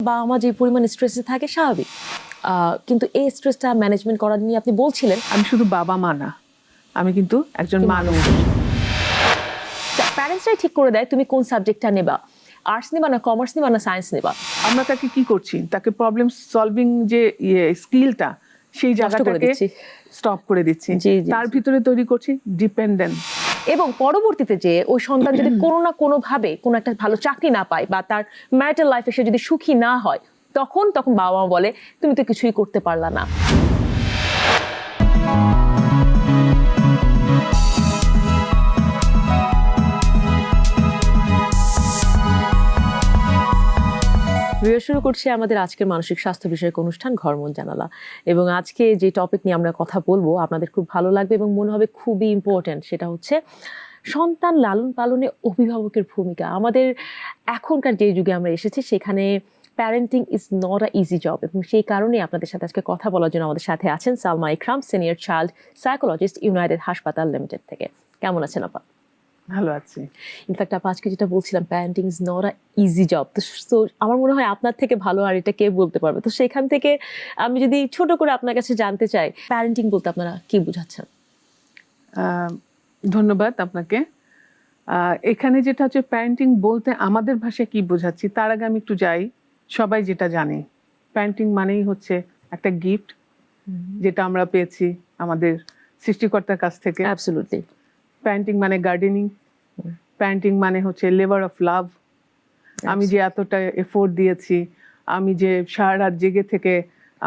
বাবা মা যে পরিমাণ স্ট্রেসে থাকে স্বাভাবিক, কিন্তু এই স্ট্রেসটা ম্যানেজমেন্ট করার নিয়ে আপনি বলছিলেন। আমি শুধু বাবা মা না, আমি কিন্তু একজন মানুষ। প্যারেন্টসরাই ঠিক করে দেয় তুমি কোন সাবজেক্টটা নেবা, আর্টস নেবা না কমার্স নেবা না সায়েন্স নেবা। আমরা তাকে কি করছি, তাকে প্রবলেম সলভিং যে স্কিলটা সেই জায়গাটাকে স্টপ করে দিচ্ছি, তার ভিতরে তৈরি করছি ডিপেন্ডেন্ট। এবং পরবর্তীতে যে ওই সন্তান যদি কোনো না কোনো ভাবে কোনো একটা ভালো চাকরি না পায় বা তার ম্যারিটাল লাইফে সে যদি সুখী না হয়, তখন বাবা মা বলে তুমি তো কিছুই করতে পারলা না। শুরু করছি আমাদের আজকের মানসিক স্বাস্থ্য বিষয়ক অনুষ্ঠান ঘর মন জানালা। এবং আজকে যে টপিক নিয়ে আমরা কথা বলবো আপনাদের খুব ভালো লাগবে এবং মনে হবে খুবই ইম্পর্ট্যান্ট, সেটা হচ্ছে সন্তান লালন পালনে অভিভাবকের ভূমিকা। আমাদের এখনকার যে যুগে আমরা এসেছি সেখানে parenting is not a easy job, এবং সেই কারণে আপনাদের সাথে আজকে কথা বলার জন্য আমাদের সাথে আছেন সালমা ইকরাম, সিনিয়র চাইল্ড সাইকোলজিস্ট, ইউনাইটেড হাসপাতাল লিমিটেড থেকে। কেমন আছেন আপা? ভালো আছি। ইনফ্যাক্ট আপা আজকে যেটা বলছিলাম, parenting is not a easy job, তো আমার মনে হয় আপনার থেকে ভালো আর এটা কে বলতে পারবে। তো সেখান থেকে আমি যদি ছোট করে আপনার কাছে জানতে চাই, প্যারেন্টিং বলতে আপনারা কি বোঝাচ্ছেন? ধন্যবাদ আপনাকে। এখানে যেটা হচ্ছে প্যারেন্টিং বলতে আমাদের ভাষায় কি বোঝাচ্ছি তার আগে আমি একটু যাই। সবাই যেটা জানে, প্যারেন্টিং মানেই হচ্ছে একটা গিফট যেটা আমরা পেয়েছি আমাদের সৃষ্টিকর্তার কাছ থেকে। অ্যাবসলিউটলি। প্যারেন্টিং মানে গার্ডেনিং, প্যারেন্টিং মানে হচ্ছে লেবার অফ লাভ। আমি যে এতটা এফোর্ট দিয়েছি, আমি যে সারা রাত জেগে থেকে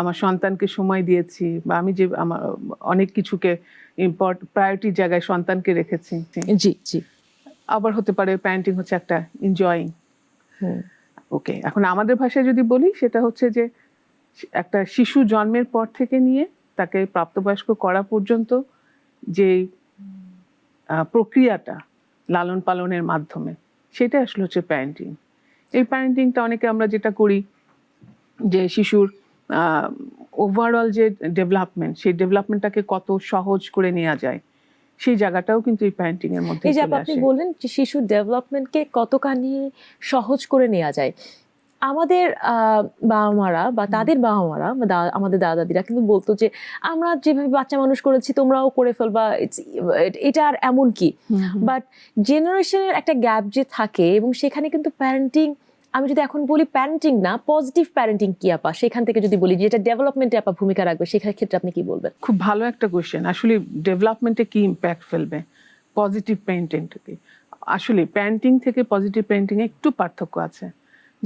আমার সন্তানকে সময় দিয়েছি, বা আমি যে আমার অনেক কিছুকে প্রায়োরিটির জায়গায় সন্তানকে রেখেছি। জি জি। আবার হতে পারে প্যারেন্টিং হচ্ছে একটা এনজয়িং। ওকে, এখন আমাদের ভাষায় যদি বলি সেটা হচ্ছে যে একটা শিশু জন্মের পর থেকে নিয়ে তাকে প্রাপ্তবয়স্ক করা পর্যন্ত যে প্রক্রিয়াটা লালন পালনের মাধ্যমে, সেটা আসলে হচ্ছে প্যারেন্টিং। এই প্যারেন্টিংটা অনেকে আমরা যেটা করি যে শিশুর ওভারঅল যে ডেভেলপমেন্ট, সেই ডেভেলপমেন্টটাকে কত সহজ করে নেওয়া যায়, সেই জায়গাটাও কিন্তু এই প্যারেন্টিং এর মধ্যে এই যে আপনি বললেন যে শিশুর ডেভেলপমেন্টকে কতখানি সহজ করে নেওয়া যায়। আমাদের বাবা মারা বা তাদের বাবা মারা, আমাদের দাদা দাদিরা কিন্তু বলতো যে আমরা যেভাবে বাচ্চা মানুষ করেছি তোমরাও করে ফেলবা, এটা আর এমন কি। বাট জেনারেশনের একটা গ্যাপ যে থাকে, এবং সেখানে কিন্তু প্যারেন্টিং, আমি যদি এখন বলি প্যারেন্টিং না, পজিটিভ প্যারেন্টিং কি আপা, সেখান থেকে যদি বলি যেটা ডেভেলপমেন্টে আপা ভূমিকা রাখবে, সেখানে ক্ষেত্রে আপনি কি বলবেন? খুব ভালো একটা কোয়েশ্চেন। আসলে ডেভেলপমেন্টে কি ইম্প্যাক্ট ফেলবে পজিটিভ প্যারেন্টিংটাকে? আসলে প্যারেন্টিং থেকে পজিটিভ প্যারেন্টিং এ একটু পার্থক্য আছে।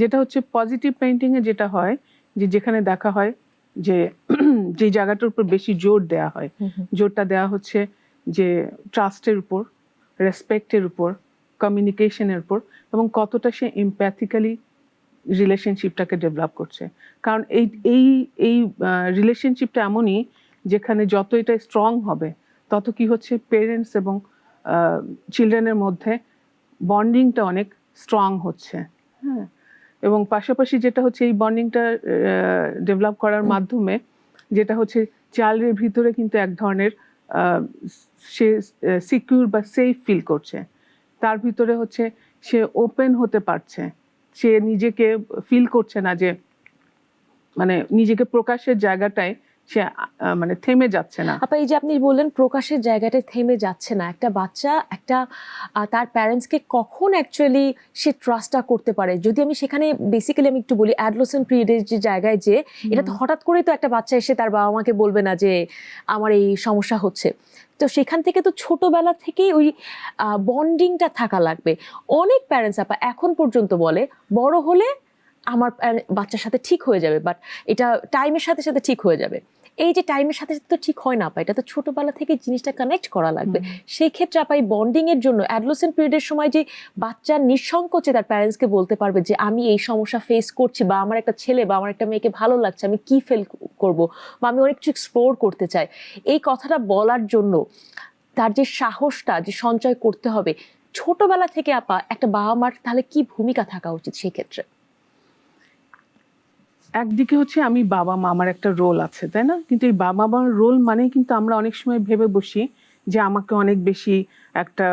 যেটা হচ্ছে পজিটিভ প্যারেন্টিং এ যেটা হয় যে যেখানে দেখা হয় যে যে জায়গাটার উপর বেশি জোর দেওয়া হয়, জোরটা দেওয়া হচ্ছে যে ট্রাস্টের উপর, রেসপেক্টের উপর, কমিউনিকেশনের উপর, এবং কতটা সে এমপ্যাথিক্যালি রিলেশনশিপটাকে ডেভেলপ করছে। কারণ এই এই এই রিলেশনশিপটা এমনই যেখানে যত এটা স্ট্রং হবে তত কি হচ্ছে পেরেন্টস এবং চিলড্রেনের মধ্যে বন্ডিংটা অনেক স্ট্রং হচ্ছে। হ্যাঁ, এবং পাশাপাশি যেটা হচ্ছে এই বন্ডিংটা ডেভেলপ করার মাধ্যমে যেটা হচ্ছে চাইল্ডের ভিতরে কিন্তু এক ধরনের সে সিকিউর বা সেফ ফিল করছে, তার ভিতরে হচ্ছে সে ওপেন হতে পারছে, সে নিজেকে ফিল করছে না যে মানে নিজেকে প্রকাশের জায়গাটায় সে মানে থেমে যাচ্ছে না। আপা এই যে আপনি বললেন প্রকাশের জায়গাটায় থেমে যাচ্ছে না, একটা বাচ্চা একটা তার প্যারেন্টসকে কখন অ্যাকচুয়ালি সে ট্রাস্টটা করতে পারে? যদি আমি সেখানে বেসিক্যালি আমি একটু বলি অ্যাডোলেসেন্ট পিরিয়ডের যে জায়গায়, যে এটা তো হঠাৎ করেই তো একটা বাচ্চা এসে তার বাবা মাকে বলবে না যে আমার এই সমস্যা হচ্ছে। তো সেখান থেকে তো ছোটবেলা থেকেই ওই বন্ডিংটা থাকা লাগবে। অনেক প্যারেন্টস আপা এখন পর্যন্ত বলে বড় হলে আমার বাচ্চার সাথে ঠিক হয়ে যাবে, বাট এটা টাইমের সাথে সাথে ঠিক হয়ে যাবে। এই যে টাইমের সাথে সাথে তো ঠিক হয় না আপা, এটা তো ছোটবেলা থেকে জিনিসটা কানেক্ট করা লাগবে। সেই ক্ষেত্রে আপা এই বন্ডিং এর জন্য অ্যাডোলেসেন্ট পিরিয়ডের সময় যে বাচ্চা নিঃসংকোচে তার প্যারেন্টসকে বলতে পারবে যে আমি এই সমস্যা ফেস করছি, বা আমার একটা ছেলে বা আমার একটা মেয়েকে ভালো লাগছে, আমি কি ফিল করব, বা আমি অনেক কিছু এক্সপ্লোর করতে চাই, এই কথাটা বলার জন্য তার যে সাহসটা যে সঞ্চয় করতে হবে ছোটবেলা থেকে আপা, একটা বাবা মার তাহলে কি ভূমিকা থাকা উচিত সেই ক্ষেত্রে? একদিকে হচ্ছে আমি বাবা মা, আমার একটা রোল আছে, তাই না? কিন্তু এই বাবা মার রোল মানে কিন্তু আমরা অনেক সময় ভেবে বসি যে আমাকে অনেক বেশি একটা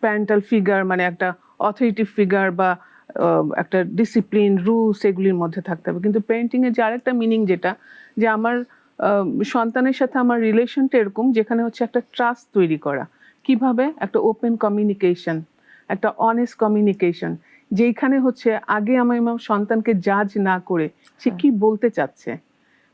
প্যারেন্টাল ফিগার, মানে একটা অথরিটি ফিগার বা একটা ডিসিপ্লিন রুলস এগুলির মধ্যে থাকতে হবে। কিন্তু পেরেন্টিংয়ে যে আরেকটা মিনিং যেটা, যে আমার সন্তানের সাথে আমার রিলেশনটা এরকম যেখানে হচ্ছে একটা ট্রাস্ট তৈরি করা, কিভাবে একটা ওপেন কমিউনিকেশন, একটা অনেস্ট কমিউনিকেশন, যেইখানে হচ্ছে আগে আমি আমার সন্তানকে জাজ না করে সে কি বলতে চাচ্ছে,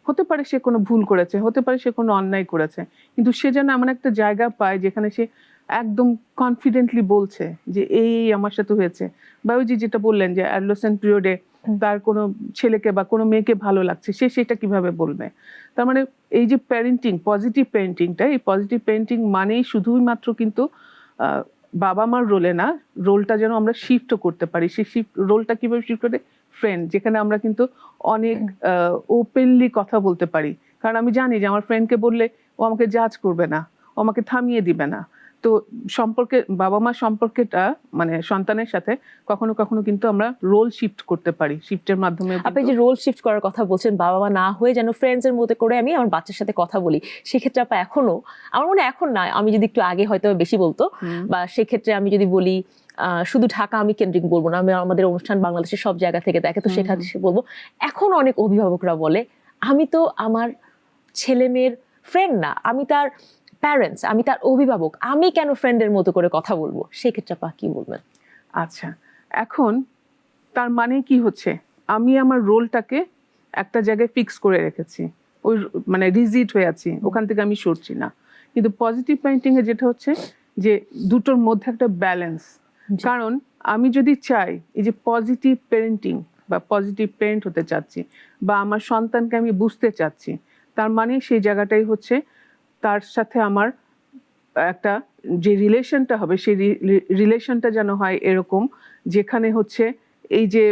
হতে পারে সে কোনো ভুল করেছে, হতে পারে সে কোনো অন্যায় করেছে, কিন্তু সে যেন এমন একটা জায়গা পায় যেখানে সে একদম কনফিডেন্টলি বলছে যে এই আমার সাথে হয়েছে। বা ওই যে যেটা বললেন যে অ্যাডোলেসেন্ট পিরিয়ডে তার কোনো ছেলেকে বা কোনো মেয়েকে ভালো লাগছে, সে সেটা কিভাবে বলবে। তার মানে এই যে প্যারেন্টিং, পজিটিভ প্যারেন্টিংটা, এই পজিটিভ প্যারেন্টিং মানেই শুধুই মাত্র কিন্তু বাবা মার রোলে না, রোলটা যেন আমরা শিফটও করতে পারি। সেই রোলটা কিভাবে শিফট করে, ফ্রেন্ড, যেখানে আমরা কিন্তু অনেক ওপেনলি কথা বলতে পারি। কারণ আমি জানি যে আমার ফ্রেন্ডকে বললে ও আমাকে জাজ করবে না, ও আমাকে থামিয়ে দিবে না। তো সম্পর্কে, বাবা মা সম্পর্কেটা মানে সন্তানের সাথে কখনো কখনো কিন্তু আমরা রোল শিফট করতে পারি, শিফটের মাধ্যমে। আপনি যে রোল শিফট করার কথা বলছেন, বাবা মা না হয়ে যেন ফ্রেন্ডস এর মতো করে আমি আমার বাচ্চার সাথে কথা বলি, সেক্ষেত্রে আপা এখনো, আমার মনে হয় এখন না, আমি যদি একটু আগে হয়তো বেশি বলতো, বা সেক্ষেত্রে আমি যদি বলি শুধু ঢাকা আমি কেন্দ্রিক বলবো না, আমি আমাদের অনুষ্ঠান বাংলাদেশের সব জায়গা থেকে দেখে, তো সেখানে বলবো এখন অনেক অভিভাবকরা বলে আমি তো আমার ছেলে মেয়ের ফ্রেন্ড না, আমি তার প্যারেন্টস, আমি তার অভিভাবক, আমি কেন ফ্রেন্ডের মতো করে কথা বলবো, সেক্ষেত্রে আপা কি বলবেন? আচ্ছা, এখন তার মানে কি হচ্ছে, আমি আমার রোলটাকে একটা জায়গায় ফিক্স করে রেখেছি, ওই মানে রিজিড হয়ে আছি, ওখান থেকে আমি সরছি না। কিন্তু পজিটিভ প্যারেন্টিং এ যেটা হচ্ছে যে দুটোর মধ্যে একটা ব্যালেন্স। কারণ আমি যদি চাই এই যে পজিটিভ প্যারেন্টিং বা পজিটিভ প্যারেন্ট হতে চাচ্ছি, বা আমার সন্তানকে আমি বুঝতে চাচ্ছি, তার মানে সেই জায়গাটাই হচ্ছে তার সাথে আমার একটা যে রিলেশনটা হবে, সেই রিলেশনটা যেন হয় এরকম যেখানে হচ্ছে এই যে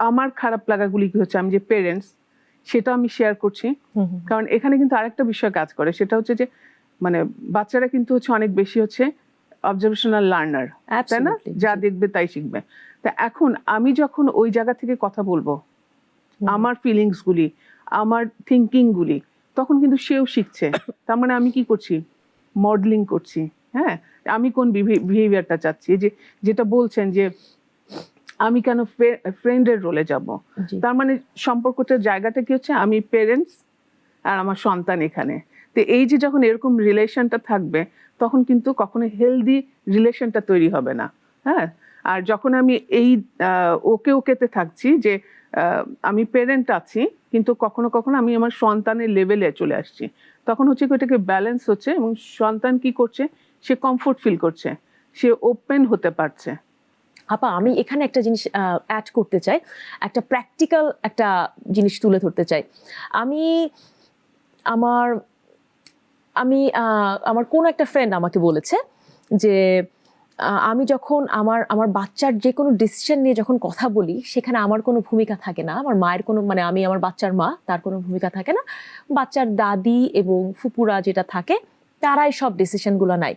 আমার খারাপ লাগাগুলি কি হচ্ছে, আমি যে পেরেন্টস সেটা আমি শেয়ার করছি। কারণ এখানে কিন্তু আরেকটা বিষয় কাজ করে, সেটা হচ্ছে যে মানে বাচ্চারা কিন্তু হচ্ছে অনেক বেশি হচ্ছে অবজারভেশনাল লার্নার, তাই না? যা দেখবে তাই শিখবে। তা এখন আমি যখন ওই জায়গা থেকে কথা বলবো আমার ফিলিংস গুলি, আমার থিঙ্কিং গুলি, তখন কিন্তু সেও শিখছে। তার মানে আমি কি করছি, মডেলিং করছি। হ্যাঁ, আমি কোন বিহেভিয়ারটা চাচ্ছি, যে যেটা বলছেন যে আমি কেন ফ্রেন্ডের রোলে যাব, তার মানে সম্পর্কটার জায়গাটা কি হচ্ছে, আমি পেরেন্টস আর আমার সন্তান এখানে। তো এই যে যখন এরকম রিলেশনটা থাকবে, তখন কিন্তু কখনো হেলদি রিলেশনটা তৈরি হবে না। হ্যাঁ, আর যখন আমি এই ওকেতে থাকছি যে আমি পেরেন্ট আছি, কিন্তু কখনো কখনো আমি আমার সন্তানের লেভেলে চলে আসছি, তখন হচ্ছে ওইটাকে ব্যালেন্স হচ্ছে, এবং সন্তান কি করছে, সে কমফোর্ট ফিল করছে, সে ওপেন হতে পারছে। আপা আমি এখানে একটা জিনিস অ্যাড করতে চাই, একটা প্র্যাকটিক্যাল একটা জিনিস তুলে ধরতে চাই। আমি আমার আমি আমার কোন একটা ফ্রেন্ড আমাকে বলেছে যে আমি যখন আমার আমার বাচ্চার যে কোনো ডিসিশন নিয়ে যখন কথা বলি, সেখানে আমার কোনো ভূমিকা থাকে না, আমার মায়ের কোনো, মানে আমি আমার বাচ্চার মা, তার কোনো ভূমিকা থাকে না, বাচ্চার দাদি এবং ফুপুরা যেটা থাকে তারাই সব ডিসিশনগুলো নেয়।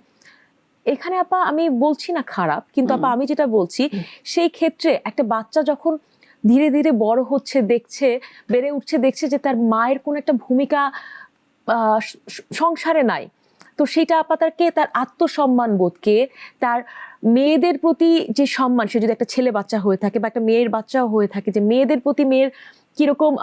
এখানে আপা আমি বলছি না খারাপ, কিন্তু আপা আমি যেটা বলছি, সেই ক্ষেত্রে একটা বাচ্চা যখন ধীরে ধীরে বড় হচ্ছে, দেখছে, বেড়ে উঠছে, দেখছে যে তার মায়ের কোনো একটা ভূমিকা সংসারে নাই, তো সেটা আপা তাকে তার আত্মসম্মান বোধকে, তার মেয়েদের প্রতি যে সম্মান, সে যদি একটা ছেলে বাচ্চা হয়ে থাকে বা একটা মেয়ের বাচ্চাও হয়ে থাকে, যে মেয়েদের প্রতি মেয়ের কিরকম,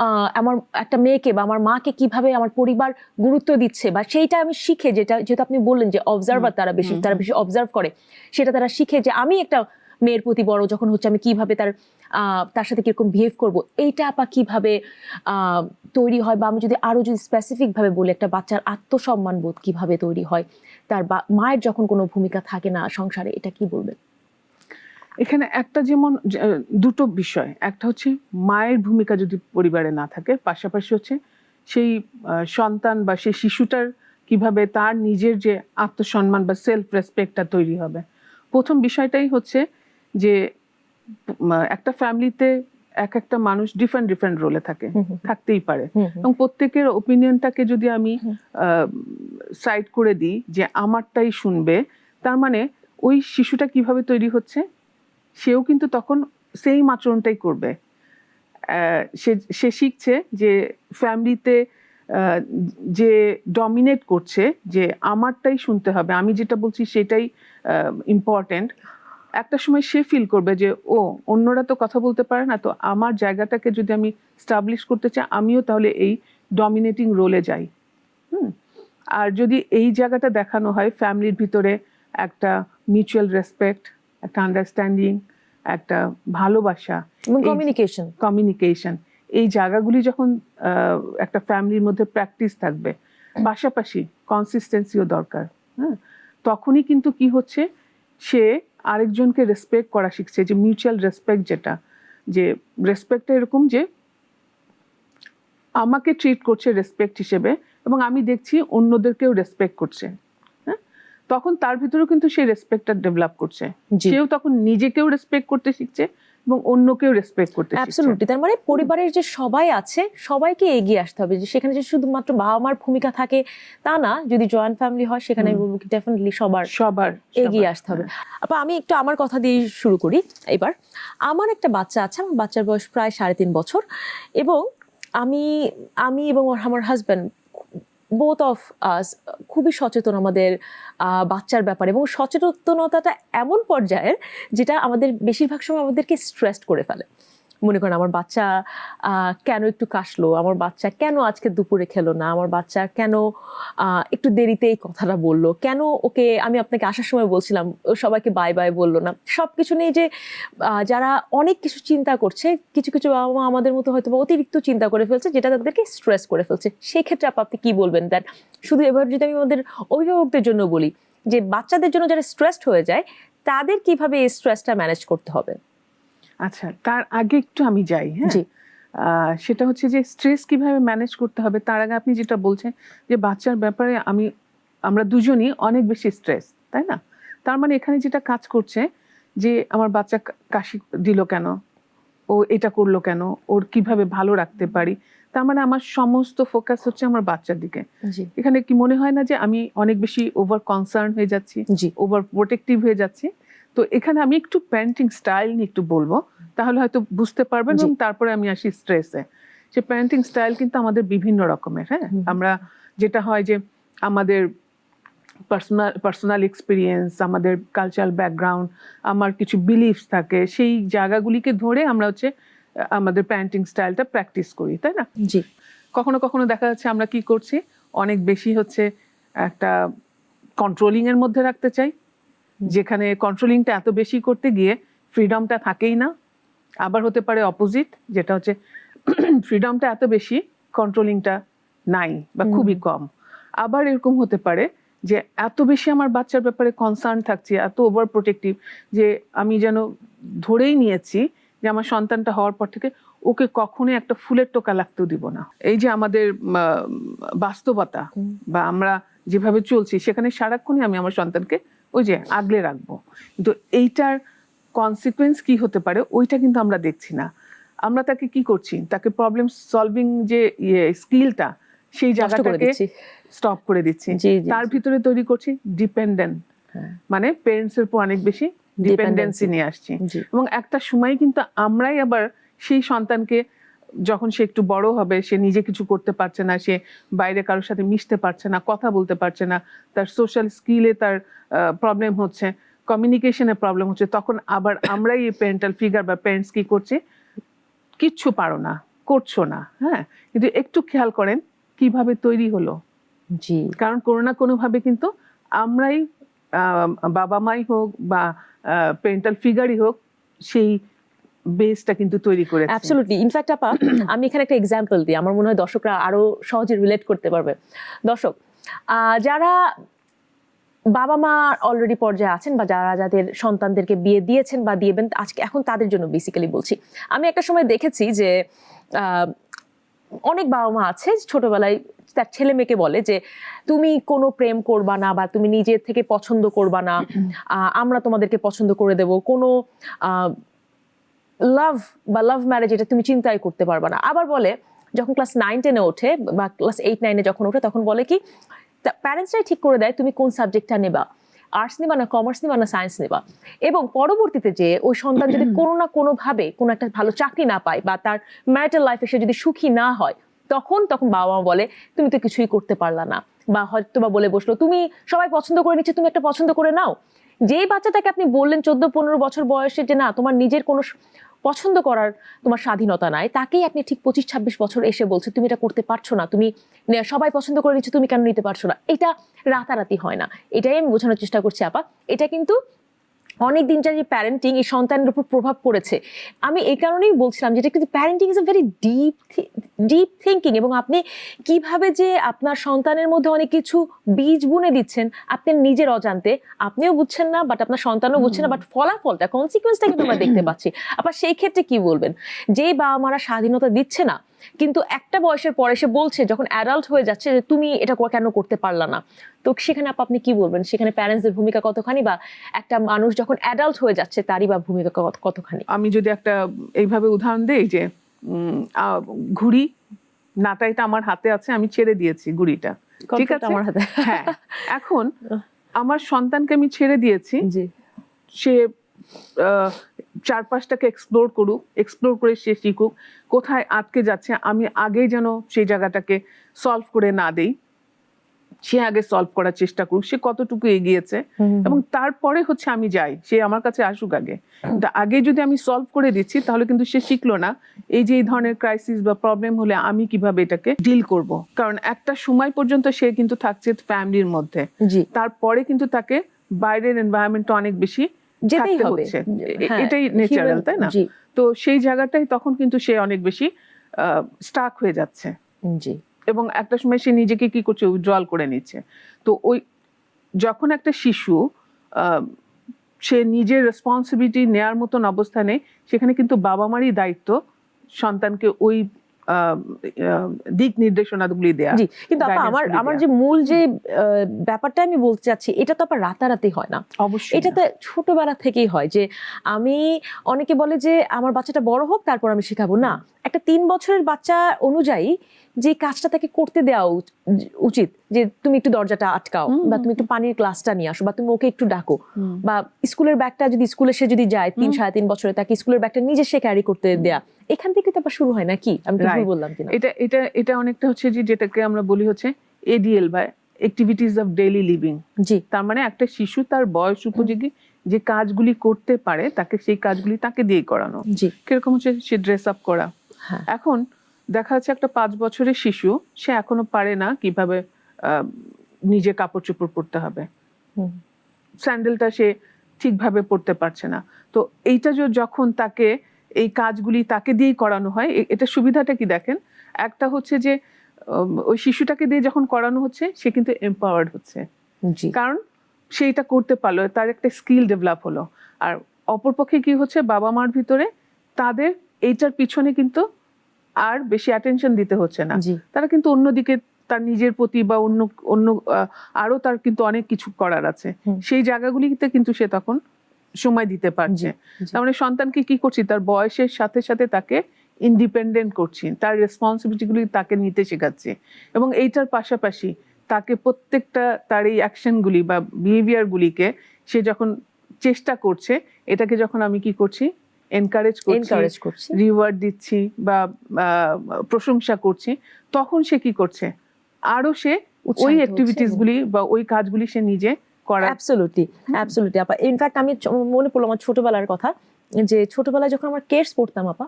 আমার একটা মেয়েকে বা আমার মাকে কিভাবে আমার পরিবার গুরুত্ব দিচ্ছে, বা সেইটা আমি শিখে, যেটা যেহেতু আপনি বললেন যে অবজার্ভার তারা বেশি অবজার্ভ করে, সেটা তারা শিখে যে আমি একটা মেয়ের প্রতি বড় যখন হচ্ছে আমি কিভাবে তার সাথে কিরকম বিহেভ করব, এইটা আপা কিভাবে তৈরি হয়, বা আমি যদি আরো যদি স্পেসিফিক ভাবে বলি, একটা বাচ্চার আত্মসম্মান বোধ কিভাবে তৈরি হয় তার মায়ের যখন কোনো ভূমিকা থাকে না সংসারে, এটা কি বলবেন? এখানে একটা যেমন দুটো বিষয়, একটা হচ্ছে মায়ের ভূমিকা যদি পরিবারে না থাকে, পাশাপাশি হচ্ছে সেই সন্তান বা সেই শিশুটার কিভাবে তার নিজের যে আত্মসম্মান বা সেলফ রেসপেক্টটা তৈরি হবে। প্রথম বিষয়টাই হচ্ছে যে একটা ফ্যামিলিতে এক একটা মানুষ ডিফারেন্ট ডিফারেন্ট রোলে থাকে, থাকতেই পারে, এবং প্রত্যেকের ওপিনিয়নটাকে যদি আমি সাইড করে দিই যে আমারটাই শুনবে, তার মানে ওই শিশুটা কিভাবে তৈরি হচ্ছে, সেও কিন্তু তখন সেই আচরণটাই করবে। সে শিখছে যে ফ্যামিলিতে যে ডমিনেট করছে, যে আমারটাই শুনতে হবে, আমি যেটা বলছি সেটাই ইম্পর্টেন্ট, একটা সময় সে ফিল করবে যে ও অন্যরা তো কথা বলতে পারে না, তো আমার জায়গাটাকে যদি আমি স্টাবলিশ করতে চাই আমিও তাহলে এই ডমিনেটিং রোলে যাই। আর যদি এই জায়গাটা দেখানো হয় ফ্যামিলির ভিতরে একটা মিউচুয়াল রেসপেক্ট, একটা আন্ডারস্ট্যান্ডিং, একটা ভালোবাসা, এবং কমিউনিকেশন, এই জায়গাগুলি যখন একটা ফ্যামিলির মধ্যে প্র্যাকটিস থাকবে, পাশাপাশি কনসিস্টেন্সিও দরকার। হ্যাঁ, তখনই কিন্তু কি হচ্ছে, সে আরেকজনকে রেসপেক্ট করা শিখছে, যে মিউচুয়াল রেসপেক্ট, যেটা যে রেসপেক্টটা এরকম যে আমাকে ট্রিট করছে রেসপেক্ট হিসেবে এবং আমি দেখছি অন্যদেরকেও রেসপেক্ট করছে। হ্যাঁ, তখন তার ভিতরেও কিন্তু সেই রেসপেক্টটা ডেভেলপ করছে, সেও তখন নিজেকেও রেসপেক্ট করতে শিখছে এবং অন্যকেও রেসপেক্ট করতে শিখছে। অ্যাবসলিউটলি। তার মানে পরিবারের যে সবাই আছে সবাইকে এগিয়ে আসতে হবে, যে সেখানে যে শুধুমাত্র বাবা মার ভূমিকা থাকে তা না, যদি জয়েন্ট ফ্যামিলি হয় সেখানে ডেফিনেটলি সবার এগিয়ে আসতে হবে। আপা, আমি একটু আমার কথা দিয়ে শুরু করি এবার। আমার একটা বাচ্চা আছে, আমার বাচ্চার বয়স প্রায় 3.5 বছর, এবং আমি এবং আমার হাজব্যান্ড, বোথ অফ আস খুবই সচেতন আমাদের বাচ্চার ব্যাপারে, এবং সচেতনতাটা এমন পর্যায়ের যেটা আমাদের বেশিরভাগ সময় আমাদেরকে স্ট্রেসড করে ফেলে। মনে করেন আমার বাচ্চা কেন একটু কাশলো, আমার বাচ্চা কেন আজকে দুপুরে খেলো না, আমার বাচ্চা কেন একটু দেরিতে এই কথাটা বললো, কেন ওকে আমি আপনাকে আসার সময় বলছিলাম ও সবাইকে বাই বাই বললো না। সব কিছু নেই যে যারা অনেক কিছু চিন্তা করছে, কিছু কিছু বাবা মা আমাদের মতো হয়তো বা অতিরিক্ত চিন্তা করে ফেলছে, যেটা তাদেরকে স্ট্রেস করে ফেলছে। সেই ক্ষেত্রে আপনি কি বলবেন? দ্যাট শুধু এবার যদি আমি আমাদের অভিভাবকদের জন্য বলি, যে বাচ্চাদের জন্য যারা স্ট্রেসড হয়ে যায় তাদের কিভাবে এই স্ট্রেসটা ম্যানেজ করতে হবে? আচ্ছা, তার আগে একটু আমি যাই। হ্যাঁ, সেটা হচ্ছে যে স্ট্রেস কিভাবে ম্যানেজ করতে হবে, তার আগে আপনি যেটা বলছেন যে বাচ্চার ব্যাপারে আমরা দুজনই অনেক বেশি স্ট্রেস, তাই না? তার মানে এখানে যেটা কাজ করছে যে আমার বাচ্চা কাশি দিল কেন, ও এটা করলো কেন, ওর কিভাবে ভালো রাখতে পারি, তার মানে আমার সমস্ত ফোকাস হচ্ছে আমার বাচ্চার দিকে। এখানে কি মনে হয় না যে আমি অনেক বেশি ওভার কনসার্ন হয়ে যাচ্ছি, ওভার প্রোটেক্টিভ হয়ে যাচ্ছি? তো এখানে আমি একটু প্যারেন্টিং স্টাইল নিয়ে একটু বলবো, তাহলে হয়তো বুঝতে পারবেন, এবং তারপরে আমি আসি স্ট্রেসে। যে প্যারেন্টিং স্টাইল কিন্তু আমাদের বিভিন্ন রকমের। হ্যাঁ, আমরা যেটা হয় যে আমাদের পার্সোনাল এক্সপিরিয়েন্স, আমাদের কালচারাল ব্যাকগ্রাউন্ড, আমার কিছু বিলিফস থাকে, সেই জায়গাগুলিকে ধরে আমরা হচ্ছে আমাদের প্যারেন্টিং স্টাইলটা প্র্যাকটিস করি, তাই না? জি। কখনো কখনো দেখা যাচ্ছে আমরা কি করছি, অনেক বেশি হচ্ছে একটা কন্ট্রোলিং এর মধ্যে রাখতে চাই, যেখানে কন্ট্রোলিংটা এত বেশি করতে গিয়ে ফ্রিডমটা থাকেই না। আবার হতে পারে অপোজিট, যেটা হচ্ছে ফ্রিডমটা এত বেশি, কন্ট্রোলিংটা নাই বা খুবই কম। আবার এরকম হতে পারে যে এত বেশি আমার বাচ্চার ব্যাপারে কনসার্ন থাকছি, এত ওভার প্রোটেক্টিভ, যে আমি যেন ধরেই নিয়েছি যে আমার সন্তানটা হওয়ার পর থেকে ওকে কখনোই একটা ফুলের টোকা লাগতেও দিব না। এই যে আমাদের বাস্তবতা বা আমরা যেভাবে চলছি, সেখানে সারাক্ষণই আমি আমার সন্তানকে ওই যে আগলে রাখবো, কিন্তু এইটার কনসিকুয়েন্স কি হতে পারে ওইটা কিন্তু আমরা দেখছি না। আমরা তাকে কি করছি, তাকে প্রবলেম সলভিং যে স্কিলটা, সেই জায়গাটাকে স্টপ করে দিচ্ছি। তার ভিতরে তৈরি করছি ডিপেন্ডেন্ট, মানে পেরেন্টস এর উপর অনেক বেশি ডিপেন্ডেন্সি নিয়ে আসছি। এবং একটা সময় কিন্তু আমরাই আবার সেই সন্তানকে, যখন সে একটু বড় হবে, সে নিজে কিছু করতে পারছে না, সে বাইরে কারোর সাথে মিশতে পারছে না, কথা বলতে পারছে না, তার সোশ্যাল স্কিলে তার প্রবলেম হচ্ছে, কমিউনিকেশনের প্রবলেম হচ্ছে, তখন আবার আমরাই এই প্যারেন্টাল ফিগার বা প্যারেন্টস কি করছে, কিচ্ছু পারো না, করছো না। হ্যাঁ, কিন্তু একটু খেয়াল করেন কিভাবে তৈরি হলো। জি, কারণ কোনো না কোনো ভাবে কিন্তু আমরাই, বাবা মাই হোক বা প্যারেন্টাল ফিগারই হোক, সেই বেসটা কিন্তু তৈরি করেছে। অ্যাবসলিউটলি। ইনফ্যাক্ট আপা, আমি এখানে একটা এক্সাম্পল দিই, আমার মনে হয় দর্শকরা আরো সহজে রিলেট করতে পারবে। দর্শক যারা বাবা মা অলরেডি পর্যায়ে আছেন, বা যাদের সন্তানদেরকে বিয়ে দিয়েছেন বা দিয়েবেন, আজকে এখন তাদের জন্য বেসিক্যালি বলছি। আমি একটা সময় দেখেছি যে অনেক বাবা মা আছে ছোটবেলায় তার ছেলে মেয়েকে বলে যে তুমি কোনো প্রেম করবা না, বা তুমি নিজের থেকে পছন্দ করবা না, আমরা তোমাদেরকে পছন্দ করে দেব, কোনো লাভ ম্যারেজ এটা তুমি চিন্তাই করতে পারবা না। আবার বলে যখন ক্লাস 9-10-এ ওঠে বা ক্লাস 8-9-এ যখন ওঠে, তখন বলে কি প্যারেন্টসরাই ঠিক করে দেয় তুমি কোন সাবজেক্টটা নেবা, আর্টস নিবা না কমার্স নিবা না সায়েন্স নিবা। এবং পরবর্তীতে যে ওই সন্তান যদি কোনো না কোনো ভাবে কোনো একটা ভালো চাকরি না পায়, বা তার ম্যারিটাল লাইফে সে যদি সুখী না হয়, তখন বাবা মা বলে তুমি তো কিছুই করতে পারলা না, বা হয়তো বা বলে বসলো তুমি সবাই পছন্দ করে নিচ্ছে, তুমি একটা পছন্দ করে নাও। যেই বাচ্চাটাকে আপনি বললেন 14-15 বছর বয়সে যে না তোমার নিজের কোনো পছন্দ করার তোমার স্বাধীনতা নাই, তাকেই আপনি ঠিক 25-26 বছর এসে বলছে তুমি এটা করতে পারছো না, তুমি সবাই পছন্দ করে নিচ্ছে, তুমি কেন নিতে পারছো না। এটা রাতারাতি হয় না, এটাই আমি বোঝানোর চেষ্টা করছি আপা। এটা কিন্তু অনেক দিন যে প্যারেন্টিং এই সন্তানের উপর প্রভাব পড়েছে। আমি এই কারণেই বলছিলাম যেটা কিন্তু parenting is a very deep thinking, এবং আপনি কিভাবে যে আপনার সন্তানের মধ্যে অনেক কিছু বীজ বুনে দিচ্ছেন আপনি নিজের অজান্তে, আপনিও বুঝছেন না বাট আপনার সন্তানও বুঝছে না, বাট ফলাফলটা কনসিকুয়েন্সটা কিন্তু আমরা দেখতে পাচ্ছি। আবার সেই ক্ষেত্রে কি বলবেন, যে বাবা মারা স্বাধীনতা দিচ্ছে না কিন্তু একটা বয়সের পরে সে বলছে যখন অ্যাডাল্ট হয়ে যাচ্ছে যে তুমি এটা কেন করতে পারলা না, তো সেখানে আপনি কি বলবেন, সেখানে প্যারেন্টসদের ভূমিকা কতখানি, বা একটা মানুষ যখন অ্যাডাল্ট হয়ে যাচ্ছে তারই বা ভূমিকা কতখানি? আমি যদি একটা এইভাবে উদাহরণ দেই যে ঘুড়ি নাটাইটা আমার হাতে আছে, আমি ছেড়ে দিয়েছি ঘুড়িটা, ঠিক আছে আমার হাতে, হ্যাঁ, এখন আমার সন্তানকে আমি ছেড়ে দিয়েছি, জি সে চারপাশটাকে এক্সপ্লোর করুক, এক্সপ্লোর করে সে শিখুক কোথায় আটকে যাচ্ছে। আমি আগেই যেন সেই জায়গাটাকে সলভ করে না দেই, সে আগে সলভ করার চেষ্টা করুক, সে কতটুকু এগিয়েছে, এবং তারপরে হচ্ছে আমি যাই, সে আমার কাছে আসুক আগে। কিন্তু আগে যদি আমি সলভ করে দিচ্ছি তাহলে কিন্তু সে শিখলো না এই যে এই ধরনের ক্রাইসিস বা প্রবলেম হলে আমি কিভাবে এটাকে ডিল করব। কারণ একটা সময় পর্যন্ত সে কিন্তু থাকছে ফ্যামিলির মধ্যে, তারপরে কিন্তু তাকে বাইরের এনভায়রনমেন্টটা অনেক বেশি যেতেই হবে, হচ্ছে, এটাই ন্যাচারাল, তাই না? তো সেই জায়গাটাই তখন কিন্তু সে অনেক বেশি স্টাক হয়ে যাচ্ছে, জি, এবং একটা সময় সে নিজেকে কি করছে, উইথড্রল করে নিচ্ছে। তো ওই যখন একটা শিশু সে নিজের রেসপন্সিবিলিটি নেয়ার মতন অবস্থানে, সেখানে কিন্তু বাবা মারই দায়িত্ব সন্তানকে ওই দিক নির্দেশনাগুলি দেয়া। জি, কিন্তু আপা আমার যে মূল যে ব্যাপারটা আমি বলতে চাচ্ছি, এটা তো আপা রাতারাতি হয় না, অবশ্যই এটা তো ছোটবেলা থেকেই হয়। যে আমি, অনেকে বলে যে আমার বাচ্চাটা বড় হোক তারপর আমি শেখাবো, না, একটা 3 বছরের বাচ্চা অনুযায়ী যে কাজটা তাকে করতে দেওয়া উচিত, যে তুমি একটু দরজাটা আটকাও, বা তুমি একটু পানির গ্লাসটা নিয়ে আসো, বা তুমি ওকে একটু ডাকো, বা স্কুলের ব্যাগটা যদি স্কুলে সে যদি যায় 3-3.5 বছরে, তাকে স্কুলের ব্যাগটা নিজে সে ক্যারি করতে দেয়া, এখান থেকে তো শুরু হয় নাকি? আমি কি ভুল বললাম কিনা? এটা অনেকটা হচ্ছে যে যেটাকে আমরা বলি হচ্ছে এডিএল বা অ্যাক্টিভিটিস অফ ডেইলি লিভিং। জি, তার মানে একটা শিশু তার বয়স উপযোগী যে কাজগুলি করতে পারে তাকে সেই কাজগুলি তাকে দিয়ে করানো। জি, কিরকম হচ্ছে, সে ড্রেস আপ করা। হ্যাঁ, এখন দেখা যাচ্ছে একটা 5 বছরের শিশু, সে এখনো পারে না কিভাবে নিজে কাপড় চোপড় পরতে হবে, স্যান্ডেলটা সে ঠিকভাবে পরতে পারছে না। তো এইটা যখন তাকে এই কাজগুলি তাকে দিয়েই করানো হয়, এটা সুবিধাটা কি দেখেন, একটা হচ্ছে যে ওই শিশুটাকে দিয়ে যখন করানো হচ্ছে সে কিন্তু এম্পাওয়ার্ড হচ্ছে, কারণ সে এটা করতে পারলো, তার একটা স্কিল ডেভেলপ হলো। আর অপরপক্ষে কি হচ্ছে, বাবা মার ভিতরে তাদের এইটার পিছনে কিন্তু আর বেশি অ্যাটেনশন দিতে হচ্ছে না, তারা কিন্তু অন্যদিকে তার নিজের প্রতি বা অন্য অন্য আরো তার কিন্তু অনেক কিছু করার আছে, সেই জায়গাগুলিতে কিন্তু সে তখন সময় দিতে পারছে। তার মানে সন্তানকে কি করছি, তার বয়সের সাথে সাথে তাকে ইন্ডিপেন্ডেন্ট করছি, তার রেসপন্সিবিলিটিগুলি তাকে নিতে শেখাচ্ছি, এবং এইটার পাশাপাশি তাকে প্রত্যেকটা তার এই অ্যাকশনগুলি বা বিহেভিয়ারগুলিকে সে যখন চেষ্টা করছে, এটাকে যখন আমি কি করছি, এনকারেজ করছি, রিওয়ার্ড দিচ্ছি বা প্রশংসা করছি, তখন সে কি করছে, আরো সে ওই অ্যাক্টিভিটিস গুলি বা ওই কাজগুলি সে নিজে করা। অ্যাবসলিউটলি আপা। ইনফ্যাক্ট আমি মনে পড়লো আমার ছোটবেলার কথা, যে ছোটবেলায় যখন আমরা কেস পড়তাম আপা,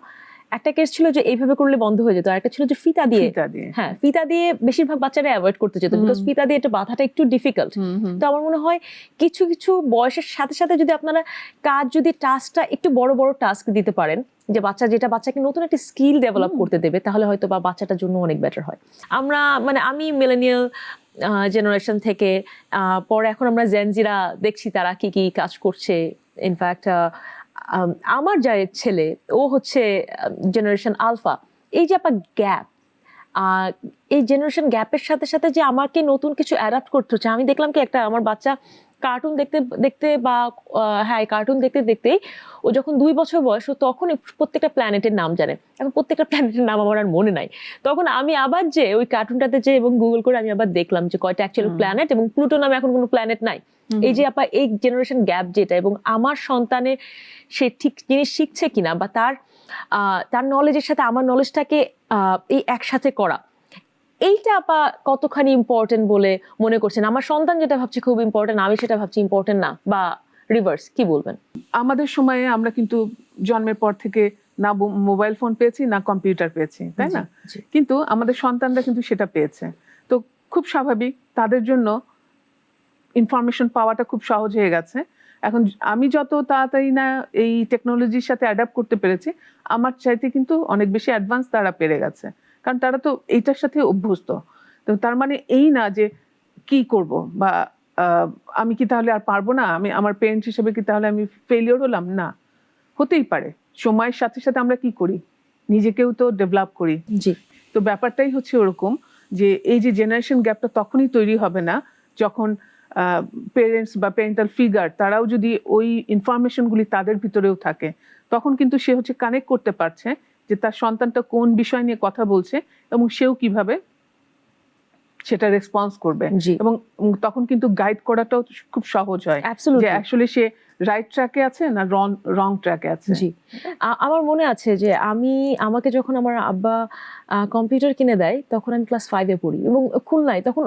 একটা কেস ছিল যে এইভাবে করলে বন্ধ হয়ে যেত, আর একটা ছিল যে ফিতা দিয়ে, হ্যাঁ, ফিতা দিয়ে বেশিরভাগ বাচ্চারা অ্যাভয়েড করতে যেত, বিকজ ফিতা দিয়ে এটা বাঁধাটা একটু ডিফিকাল্ট। তো আমার মনে হয় কিছু কিছু বয়সের সাথে সাথে যদি আপনারা কাজ, যদি টাস্কটা একটু বড় বড় টাস্ক দিতে পারেন, যে যেটা বাচ্চাকে নতুন একটা স্কিল ডেভেলপ করতে দেবে, তাহলে হয়তো বা বাচ্চাটার জন্য অনেক বেটার হয়। আমরা আমি মিলেনিয়াল জেনারেশন থেকে, পরে এখন আমরা জেনজিরা দেখছি তারা কি কি কাজ করছে। ইনফ্যাক্ট আমার যার ছেলে, ও হচ্ছে জেনারেশন আলফা। এই যে আপনার গ্যাপ, এই জেনারেশন গ্যাপের সাথে সাথে যে আমাকে নতুন কিছু অ্যাডাপ্ট করতে হচ্ছে। আমি দেখলাম কি, একটা আমার বাচ্চা কার্টুন দেখতে দেখতে বা হ্যাঁ কার্টুন দেখতে দেখতেই ও যখন 2 বছর বয়স, ও তখনই প্রত্যেকটা প্ল্যানেটের নাম জানে। এখন প্রত্যেকটা প্ল্যানেটের নাম আমার আর মনে নাই। তখন আমি আবার যে ওই কার্টুনটাতে যে এবং গুগল করে আমি আবার দেখলাম যে কয়টা অ্যাকচুয়ালি প্ল্যানেট, এবং প্লুটো নামে এখন কোনো প্ল্যানেট নাই। এই যে আপা এই জেনারেশন গ্যাপ যেটা, এবং আমার সন্তানের সে ঠিক জিনিস শিখছে কিনা, বা তার নলেজের সাথে আমার নলেজটাকে এই একসাথে করা, এইটা আপা কতখানি ইম্পর্টেন্ট বলে মনে করছেন? আমার সন্তান যেটা ভাবছে খুব ইম্পর্টেন্ট, আমি সেটা ভাবছি ইম্পর্টেন্ট না, বা রিভার্স কি বলবেন? আমাদের সময়ে আমরা কিন্তু জন্মের পর থেকে না মোবাইল ফোন পেয়েছি না কম্পিউটার পেয়েছি, তাই না? জি। কিন্তু আমাদের সন্তানরা কিন্তু সেটা পেয়েছে। তো খুব স্বাভাবিক তাদের জন্য ইনফরমেশন পাওয়াটা খুব সহজ হয়ে গেছে। এখন আমি যত তাড়াতাড়ি না এই টেকনোলজির সাথে অ্যাডাপ্ট করতে পেরেছি, আমার চাইতে কিন্তু অনেক বেশি অ্যাডভান্স তারা পেরে গেছে, কারণ তারা তো এইটার সাথে অভ্যস্ত। তো তার মানে এই না যে কি করব বা আমি কি তাহলে আর পারবো না, আমি আমার পেরেন্টস হিসেবে কি তাহলে আমি ফেলিওর হলাম, না, হতেই পারে। সময়ের সাথে সাথে আমরা কি করি, নিজেকেও তো ডেভেলপ করি। জি। তো ব্যাপারটাই হচ্ছে ওরকম যে এই যে জেনারেশন গ্যাপটা তখনই তৈরি হবে না যখন পেরেন্টস বা প্যারেন্টাল ফিগার তারাও যদি ওই ইনফরমেশনগুলি তাদের ভিতরেও থাকে, তখন কিন্তু সে হচ্ছে কানেক্ট করতে পারছে যে তার সন্তানটা কোন বিষয় নিয়ে কথা বলছে এবং সেও কিভাবে সেটা রেসপন্স করবে। জি। এবং তখন কিন্তু গাইড করাটাও খুব সহজ হয় যে অ্যাবসলিউটলি। অ্যাকচুয়ালি সে রাইট ট্র্যাকে আছে না রং ট্র্যাকে আছে। জি। আমার মনে আছে যে আমাকে যখন আমার আব্বা কম্পিউটার কিনে দেয় তখন আমি ক্লাস 5 এ পড়ি এবং খুলনায় তখন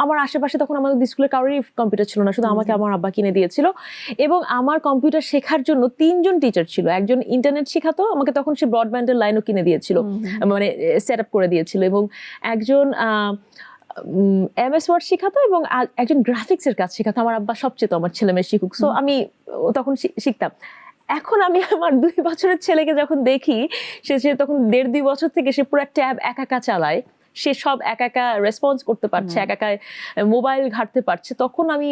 আমার আশেপাশে তখন আমাদের স্কুলের কারোরই কম্পিউটার ছিল না, শুধু আমাকে আমার আব্বা কিনে দিয়েছিল। এবং আমার কম্পিউটার শেখার জন্য 3 জন টিচার ছিল। একজন ইন্টারনেট শেখাতো আমাকে, তখন সে ব্রডব্যান্ডের লাইনও কিনে দিয়েছিল, মানে সেট আপ করে দিয়েছিল। এবং একজন MS ওয়ার্ড শেখাতো এবং একজন গ্রাফিক্সের কাজ শেখাতো। আমার আব্বা সবচেয়ে তো আমার ছেলে মেয়ে শিখুক, সো আমি তখন শিখতাম। এখন আমি আমার 2 বছরের ছেলেকে যখন দেখি, সে তখন 1.5-2 বছর থেকে সে পুরো ট্যাব একা চালায়, সে সব একা রেসপন্স করতে পারছে, একা মোবাইল ঘাঁটতে পারছে, তখন আমি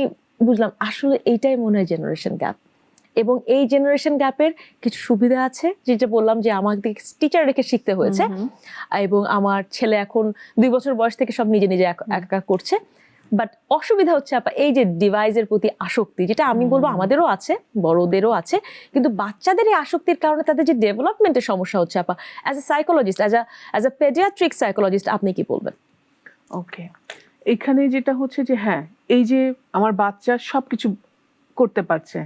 বুঝলাম আসলে এইটাই মনে হয় জেনারেশন গ্যাপ। এবং এই জেনারেশন গ্যাপের কিছু সুবিধা আছে, যেটা বললাম যে আমাকে টিচার রেখে শিখতে হয়েছে, এবং আমার ছেলে এখন 2 বছর বয়স থেকে সব নিজে একা করছে। বাট অসুবিধা হচ্ছে আপা এই যে ডিভাইসের প্রতি আসক্তি, যেটা আমি বলবো আমাদেরও আছে, বড়দেরও আছে, কিন্তু বাচ্চাদের এই আসক্তির কারণে তাদের যে ডেভেলপমেন্টের সমস্যা হচ্ছে আপা, as a psychologist, as a paediatric psychologist আপনি কি বলবেন? ওকে, এখানে যেটা হচ্ছে যে হ্যাঁ, এই যে আমার বাচ্চা সবকিছু করতে পারছে,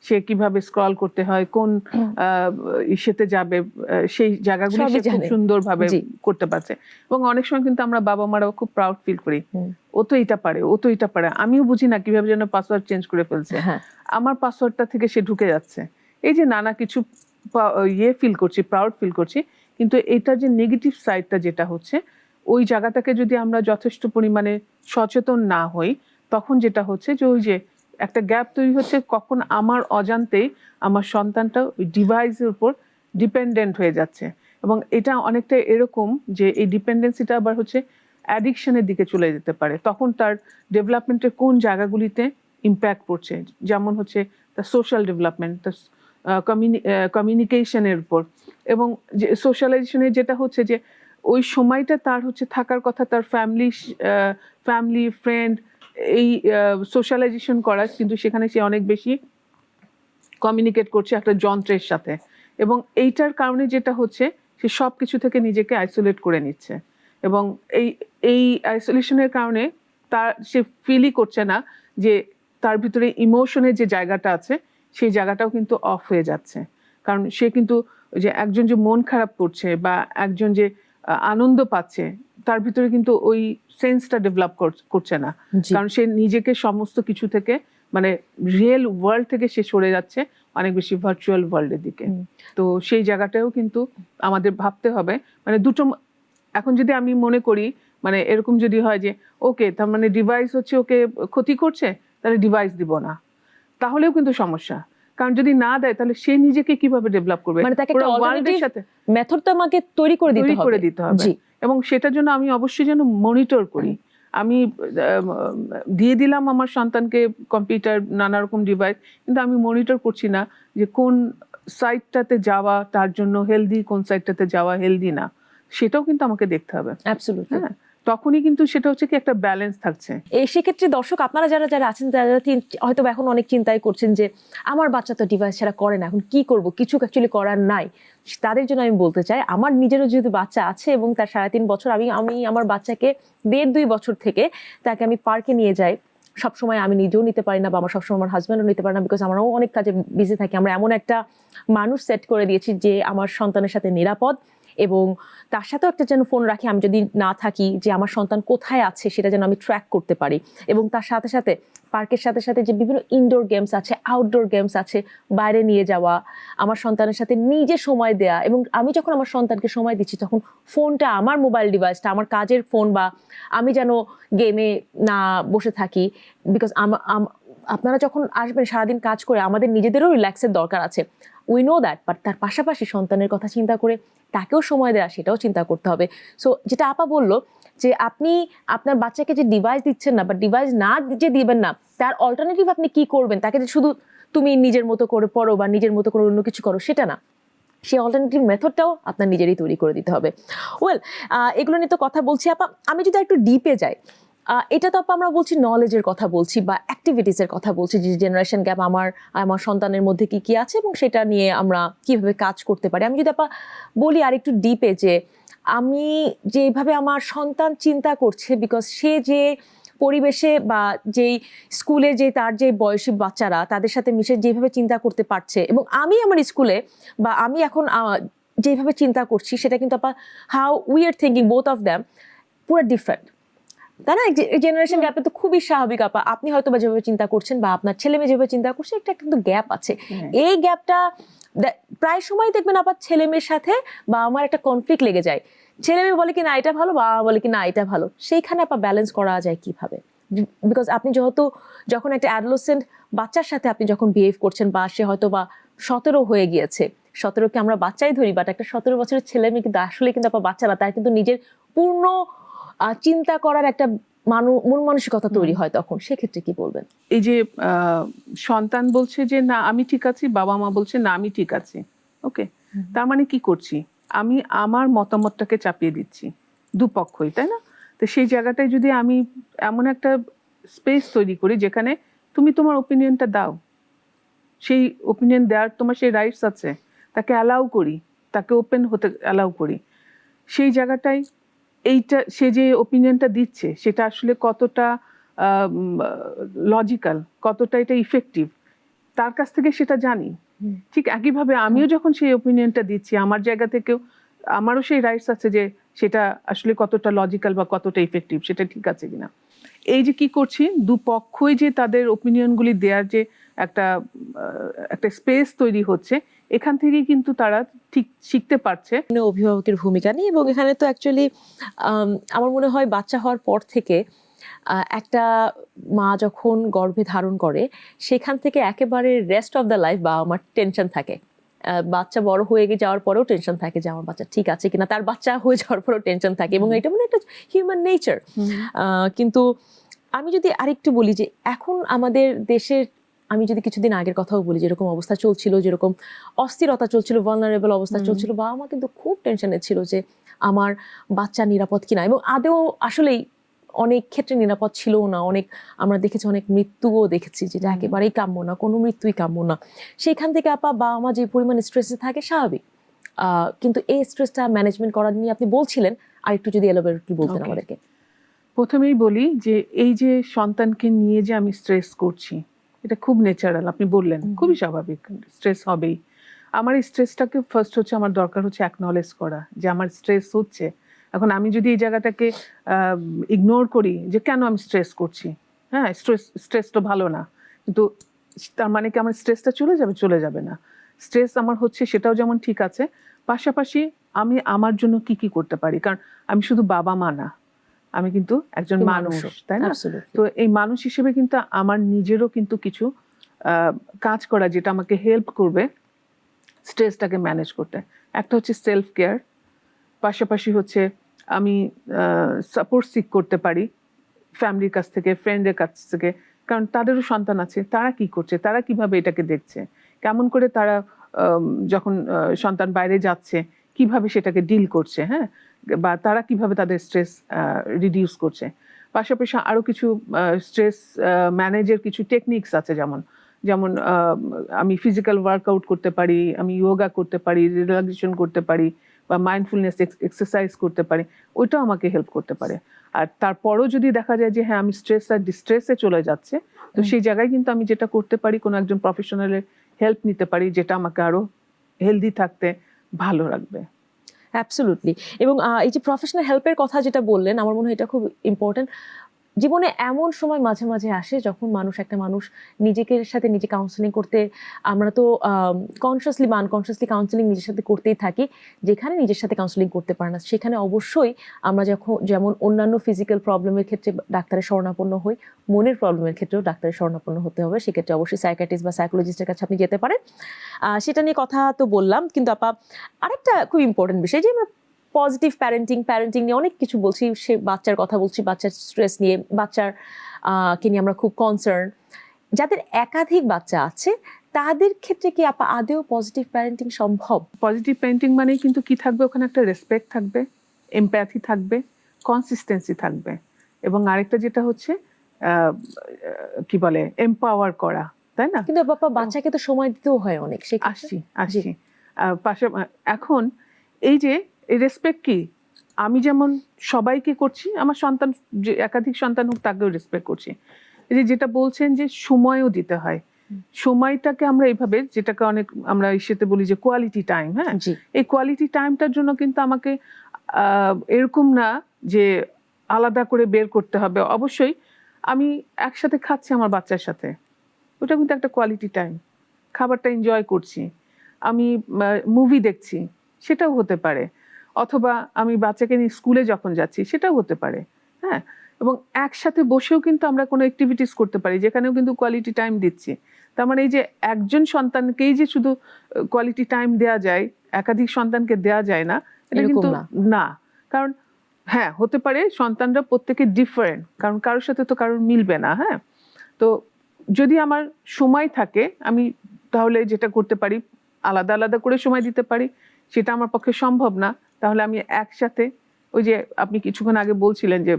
সে কিভাবে স্ক্রল করতে হয়, কোন ইসেতে যাবে, সেই জায়গাগুলো সে খুব সুন্দরভাবে করতে পারছে। এবং অনেক সময় কিন্তু আমরা বাবা মারাও খুব প্রাউড ফিল করি, ও তো এটা পারে, ও তো এটা পারে। আমিও বুঝি না কিভাবে যেন পাসওয়ার্ড চেঞ্জ করে ফেলছে, আমার পাসওয়ার্ডটা থেকে সে ঢুকে যাচ্ছে। এই যে নানা কিছু ফিল করছি, প্রাউড ফিল করছি, কিন্তু এটার যে নেগেটিভ সাইডটা যেটা হচ্ছে, ওই জায়গাটাকে যদি আমরা যথেষ্ট পরিমাণে সচেতন না হই, তখন যেটা হচ্ছে যে ওই যে একটা গ্যাপ তৈরি হচ্ছে, কখন আমার অজান্তেই আমার সন্তানটা ওই ডিভাইসের উপর ডিপেন্ডেন্ট হয়ে যাচ্ছে। এবং এটা অনেকটা এরকম যে এই ডিপেন্ডেন্সিটা আবার হচ্ছে অ্যাডিকশনের দিকে চলে যেতে পারে। তখন তার ডেভেলপমেন্টের কোন জায়গাগুলিতে ইম্প্যাক্ট পড়ছে, যেমন হচ্ছে তার সোশ্যাল ডেভেলপমেন্ট, তার কমিউনিকেশনের উপর, এবং যে সোশ্যালাইজেশনের যেটা হচ্ছে যে ওই সময়টা তার হচ্ছে থাকার কথা তার ফ্যামিলি ফ্রেন্ড, এই সোশ্যালাইজেশন করা, কিন্তু সেখানে সে অনেক বেশি কমিউনিকেট করছে একটা যন্ত্রের সাথে। এবং এইটার কারণে যেটা হচ্ছে সে সব কিছু থেকে নিজেকে আইসোলেট করে নিচ্ছে, এবং এই আইসোলেশনের কারণে সে ফিলই করছে না যে তার ভিতরে ইমোশনের যে জায়গাটা আছে সেই জায়গাটাও কিন্তু অফ হয়ে যাচ্ছে। কারণ সে কিন্তু যে একজন যে মন খারাপ করছে বা একজন যে আনন্দ পাচ্ছে, তার ভিতরে কিন্তু ওই সেন্সটা ডেভেলপ করছে না, কারণ সে নিজেকে সমস্ত কিছু থেকে, মানে রিয়েল ওয়ার্ল্ড থেকে সে সরে যাচ্ছে অনেক বেশি ভার্চুয়াল ওয়ার্ল্ডের দিকে। তো সেই জায়গাটাও কিন্তু আমাদের ভাবতে হবে, মানে দুটো। এখন যদি আমি মনে করি, মানে এরকম যদি হয় যে ওকে, তার মানে ডিভাইস হচ্ছে ওকে ক্ষতি করছে, তাহলে ডিভাইস দিব না, তাহলেও কিন্তু সমস্যা। কারণ যদি না দেয় তাহলে সে নিজেকে কিভাবে ডেভেলপ করবে, মানে তাকে একটা অল্টারনেটিভ মেথড তো আমাকে তৈরি করে দিতে হবে। এবং সেটার জন্য আমি অবশ্যই যেন মনিটর করি। আমি দিয়ে দিলাম আমার সন্তানকে কম্পিউটার, নানা রকম ডিভাইস, কিন্তু আমি মনিটর করছি না যে কোন সাইটটাতে যাওয়া তার জন্য হেলদি, কোন সাইটটাতে যাওয়া হেলদি না, সেটাও কিন্তু আমাকে দেখতে হবে। অ্যাবসলিউটলি। হ্যাঁ, তখনই কিন্তু সেটা হচ্ছে কি একটা ব্যালেন্স থাকছে। এই সেক্ষেত্রে দর্শক আপনারা যারা আছেন, তারা হয়তো এখন অনেক চিন্তাই করছেন যে আমার বাচ্চা তো ডিভাইস ছাড়া করে না, এখন কি করব, কিছু অ্যাকচুয়ালি করার নাই। তাদের জন্য আমি বলতে চাই, আমার নিজেরও যেহেতু বাচ্চা আছে এবং তার 3.5 বছর, আমি আমার বাচ্চাকে 1.5-2 বছর থেকে তাকে আমি পার্কে নিয়ে যাই। সবসময় আমি নিজেও নিতে পারি না, বা আমার সবসময় আমার হাজব্যান্ডও নিতে পারে না, বিকজ আমরাও অনেক কাজে বিজি থাকি। আমরা এমন একটা মানুষ সেট করে দিয়েছি যে আমার সন্তানের সাথে নিরাপদ এবং তার সাথেও একটা যেন ফোন রাখি, আমি যদি না থাকি, যে আমার সন্তান কোথায় আছে সেটা যেন আমি ট্র্যাক করতে পারি। এবং তার সাথে সাথে পার্কের সাথে সাথে যে বিভিন্ন ইনডোর গেমস আছে, আউটডোর গেমস আছে, বাইরে নিয়ে যাওয়া, আমার সন্তানের সাথে নিজে সময় দেয়া। এবং আমি যখন আমার সন্তানকে সময় দিচ্ছি তখন ফোনটা, আমার মোবাইল ডিভাইসটা, আমার কাজের ফোন, বা আমি যেন গেমে না বসে থাকি। বিকজ আপনারা যখন আসবেন সারাদিন কাজ করে, আমাদের নিজেদেরও রিল্যাক্সের দরকার আছে, উই নো দ্যাট, বাট তার পাশাপাশি সন্তানের কথা চিন্তা করে তাকেও সময় দেওয়া, সেটাও চিন্তা করতে হবে। সো যেটা আপা বললো, যে আপনি আপনার বাচ্চাকে যে ডিভাইস দিচ্ছেন না, বা ডিভাইস না যে দিবেন না, তার অল্টারনেটিভ আপনি কি করবেন? তাকে যে শুধু তুমি নিজের মতো করে পড়ো বা নিজের মতো করে অন্য কিছু করো, সেটা না, সেই অল্টারনেটিভ মেথডটাও আপনার নিজেরই তৈরি করে দিতে হবে। ওয়েল, এগুলো নিয়ে তো কথা বলছি আপা, আমি যদি একটু ডিপে যাই, এটা তো আপা আমরা বলছি নলেজের কথা বলছি বা অ্যাক্টিভিটিসের কথা বলছি, যে জেনারেশন গ্যাপ আমার সন্তানের মধ্যে কি কি আছে এবং সেটা নিয়ে আমরা কিভাবে কাজ করতে পারি। আমি যদি আপা বলি আর একটু ডিপে, যে আমি যেভাবে আমার সন্তান চিন্তা করছে, বিকজ সে যে পরিবেশে বা যেই স্কুলে যে তার যে বয়সী বাচ্চারা তাদের সাথে মিশে যেভাবে চিন্তা করতে পারছে, এবং আমি আমার স্কুলে বা আমি এখন যেভাবে চিন্তা করছি, সেটা কিন্তু আপা how we are thinking both of them পুরো ডিফারেন্ট, তাই না? জেনারেশন গ্যাপে তো খুবই স্বাভাবিক আপা, আপনি হয়তো বা যেভাবে চিন্তা করছেন বা আপনার ছেলে মেয়ে যেভাবে চিন্তা করছে, একটা কিন্তু গ্যাপ আছে। এই গ্যাপটা প্রায় সময় দেখবেন আপা ছেলে মেয়ের সাথে বা আমার একটা কনফ্লিক্ট লেগে যায়, ছেলে মেয়ে বলে কি না এটা ভালো, বা বলে কি না এটা ভালো, সেইখানে আপা ব্যালেন্স করা যায় কিভাবে? বিকজ আপনি যখন একটা অ্যাডোলেসেন্ট বাচ্চার সাথে আপনি যখন বিহেভ করছেন, বা সে হয়তো বা 17 হয়ে গিয়েছে, 17কে আমরা বাচ্চাই ধরি, বাট একটা 17 বছরের ছেলে মেয়ে কিন্তু আসলে কিন্তু আপা বাচ্চা না, তার কিন্তু নিজের পূর্ণ চিন্তা করার একটা মন মানসিকতা তৈরি হয়, তখন সেক্ষেত্রে কি বলবেন? এই যে সন্তান বলছে যে না আমি ঠিক আছি, বাবা মা বলছে না আমি ঠিক আছি, ওকে, তার মানে কি করছি, আমি আমার মতামতটাকে চাপিয়ে দিচ্ছি দুপক্ষই, তাই না? তো সেই জায়গাটায় যদি আমি এমন একটা স্পেস তৈরি করি যেখানে তুমি তোমার ওপিনিয়নটা দাও, সেই ওপিনিয়ন দেওয়ার তোমার সেই রাইটস আছে, তাকে অ্যালাউ করি, তাকে ওপেন হতে অ্যালাউ করি, সেই জায়গাটায় এইটা সে যে ওপিনিয়নটা দিচ্ছে সেটা আসলে কতটা লজিক্যাল, কতটা এটা ইফেক্টিভ, তার কাছ থেকে সেটা জানি। ঠিক একইভাবে আমিও যখন সেই ওপিনিয়নটা দিচ্ছি আমার জায়গা থেকেও আমারও সেই রাইটস আছে যে সেটা আসলে কতটা লজিক্যাল বা কতটা ইফেক্টিভ, সেটা ঠিক আছে কিনা। এই যে কি করছি, দুপক্ষই যে তাদের ওপিনিয়নগুলি দেওয়ার যে একটা স্পেস তৈরি হচ্ছে, এখান থেকেই কিন্তু তারা ঠিক শিখতে পারছে অভিভাবকের ভূমিকা নিয়ে। এবং এখানে তো অ্যাকচুয়ালি আমার মনে হয় বাচ্চা হওয়ার পর থেকে একটা মা যখন গর্ভে ধারণ করে, সেখান থেকে একেবারে রেস্ট অফ দ্য লাইফ বা আমার টেনশন থাকে। বাচ্চা বড় হয়ে যাওয়ার পরেও টেনশন থাকে যে আমার বাচ্চা ঠিক আছে কিনা, তার বাচ্চা হয়ে যাওয়ার পরেও টেনশন থাকে, এবং এটা মানে একটা হিউম্যান নেচার। কিন্তু আমি যদি আরেকটু বলি, যে এখন আমাদের দেশের, আমি যদি কিছুদিন আগের কথাও বলি, যেরকম অবস্থা চলছিল, যেরকম অস্থিরতা চলছিল, ভালনারেবল অবস্থা চলছিল, বাবা মা কিন্তু খুব টেনশনে ছিল যে আমার বাচ্চা নিরাপদ কিনা। এবং আদেও আসলেই অনেক ক্ষেত্রে নিরাপদ ছিল না, অনেক আমরা দেখেছি, অনেক মৃত্যুও দেখেছি, যেটা একেবারেই কাম্য না, কোনো মৃত্যুই কাম্য না। সেইখান থেকে আপা বাবা মা যে পরিমাণ স্ট্রেসে থাকে স্বাভাবিক, কিন্তু এই স্ট্রেসটা ম্যানেজমেন্ট করার নিয়ে আপনি বলছিলেন, আর একটু যদি এলোবেরেটলি বলতেন আমাদেরকে। প্রথমেই বলি যে এই যে সন্তানকে নিয়ে যে আমি স্ট্রেস করছি, এটা খুব ন্যাচারাল, আপনি বললেন খুবই স্বাভাবিক, স্ট্রেস হবেই। আমার এই স্ট্রেসটাকে ফার্স্ট হচ্ছে আমার দরকার হচ্ছে অ্যাকনলেজ করা যে আমার স্ট্রেস হচ্ছে। এখন আমি যদি এই জায়গাটাকে ইগনোর করি যে কেন আমি স্ট্রেস করছি, হ্যাঁ স্ট্রেস তো ভালো না, কিন্তু তার মানে কি আমার স্ট্রেসটা চলে যাবে না। স্ট্রেস আমার হচ্ছে সেটাও যেমন ঠিক আছে, পাশাপাশি আমি আমার জন্য কি কি করতে পারি, কারণ আমি শুধু বাবা মা না, আমি কিন্তু একজন মানুষ, তাই না? তো এই মানুষ হিসেবে কিন্তু আমার নিজেরও কিন্তু কিছু কাজ করা যেটা আমাকে হেল্প করবে স্ট্রেসটাকে ম্যানেজ করতে। একটা হচ্ছে সেলফ কেয়ার, পাশাপাশি হচ্ছে আমি সাপোর্ট সিক করতে পারি ফ্যামিলির কাছ থেকে, ফ্রেন্ডের কাছ থেকে, কারণ তাদেরও সন্তান আছে, তারা কি করছে, তারা কিভাবে এটাকে দেখছে, কেমন করে তারা যখন সন্তান বাইরে যাচ্ছে কিভাবে সেটাকে ডিল করছে, হ্যাঁ, বা তারা কিভাবে তাদের স্ট্রেস রিডিউস করছে। পাশাপাশি আরও কিছু স্ট্রেস ম্যানেজের কিছু টেকনিক্স আছে, যেমন আমি ফিজিক্যাল ওয়ার্কআউট করতে পারি, আমি যোগা করতে পারি, রিল্যাক্সেশন করতে পারি, বা মাইন্ডফুলনেস এক্সারসাইজ করতে পারি, ওইটাও আমাকে হেল্প করতে পারে। আর তারপরও যদি দেখা যায় যে হ্যাঁ আমি স্ট্রেস আর ডিস্ট্রেসে চলে যাচ্ছে, তো সেই জায়গায় কিন্তু আমি যেটা করতে পারি, কোনো একজন প্রফেশনালের হেল্প নিতে পারি, যেটা আমাকে আরো হেলদি থাকতে ভালো রাখবে। অ্যাবসলিউটলি। এবং এই যে প্রফেশনাল হেল্পের কথা যেটা বললেন, আমার মনে হয় এটা খুব ইম্পর্টেন্ট। জীবনে এমন সময় মাঝে মাঝে আসে যখন একটা মানুষ নিজেকে সাথে নিজে কাউন্সেলিং করতে, আমরা তো কনসিয়াসলি বা আনকনসিয়াসলি কাউন্সেলিং নিজের সাথে করতেই থাকি। যেখানে নিজের সাথে কাউন্সেলিং করতে পারে না, সেখানে অবশ্যই আমরা যেমন অন্যান্য ফিজিক্যাল প্রবলেমের ক্ষেত্রে ডাক্তারের শরণাপন্ন হই, মনের প্রবলেমের ক্ষেত্রেও ডাক্তারের শরণাপন্ন হতে হবে। সেক্ষেত্রে অবশ্যই সাইকিয়াট্রিস্ট বা সাইকোলজিস্টের কাছে আপনি যেতে পারেন। সেটা নিয়ে কথা তো বললাম, কিন্তু আরেকটা খুব ইম্পর্টেন্ট বিষয়, যে আমরা পজিটিভ প্যারেন্টিং নিয়ে অনেক কিছু বলছি, সে বাচ্চার কথা বলছি, বাচ্চার স্ট্রেস নিয়ে, বাচ্চার কে নিয়ে আমরা খুব কনসার্ন। যাদের একাধিক বাচ্চা আছে তাদের ক্ষেত্রে কি আদৌ পজিটিভ প্যারেন্টিং সম্ভব? পজিটিভ পেইন্টিং মানেই কিন্তু কি থাকবে, ওখানে একটা রেসপেক্ট থাকবে, এমপ্যাথি থাকবে, কনসিস্টেন্সি থাকবে, এবং আরেকটা যেটা হচ্ছে কি বলে, এম্পাওয়ার করা, তাই না? কিন্তু বাচ্চাকে তো সময় দিতেও হয় অনেক। আসছি পাশে। এখন এই যে রেসপেক্ট কি, আমি যেমন সবাইকে করছি, আমার সন্তান যে একাধিক সন্তান হোক তাকেও রেসপেক্ট করছি। এই যেটা বলছেন যে সময়ও দিতে হয়, সময়টাকে আমরা এইভাবে, যেটাকে অনেক আমরা ইসেতে বলি যে কোয়ালিটি টাইম। হ্যাঁ, এই কোয়ালিটি টাইমটার জন্য কিন্তু আমাকে এরকম না যে আলাদা করে বের করতে হবে। অবশ্যই আমি একসাথে খাচ্ছি আমার বাচ্চার সাথে, ওটা কিন্তু একটা কোয়ালিটি টাইম। খাবারটা এনজয় করছি, আমি মুভি দেখছি, সেটাও হতে পারে, অথবা আমি বাচ্চাকে নিয়ে স্কুলে যখন যাচ্ছি সেটাও হতে পারে। হ্যাঁ, এবং একসাথে বসেও কিন্তু আমরা কোনো অ্যাক্টিভিটিস করতে পারি, যেখানেও কিন্তু কোয়ালিটি টাইম দিচ্ছি। তার মানে এই যে একজন সন্তানকেই যে শুধু কোয়ালিটি টাইম দেওয়া যায়, একাধিক সন্তানকে দেওয়া যায় না, এটা কিন্তু না। কারণ হ্যাঁ, হতে পারে সন্তানরা প্রত্যেকে ডিফারেন্ট, কারণ কারোর সাথে তো কারোর মিলবে না। হ্যাঁ, তো যদি আমার সময় থাকে, আমি তাহলে যেটা করতে পারি, আলাদা আলাদা করে সময় দিতে পারি। সেটা আমার পক্ষে সম্ভব না, তাহলে আমি একসাথে, ওই যে আপনি কিছুক্ষণ আগে বলছিলেন যে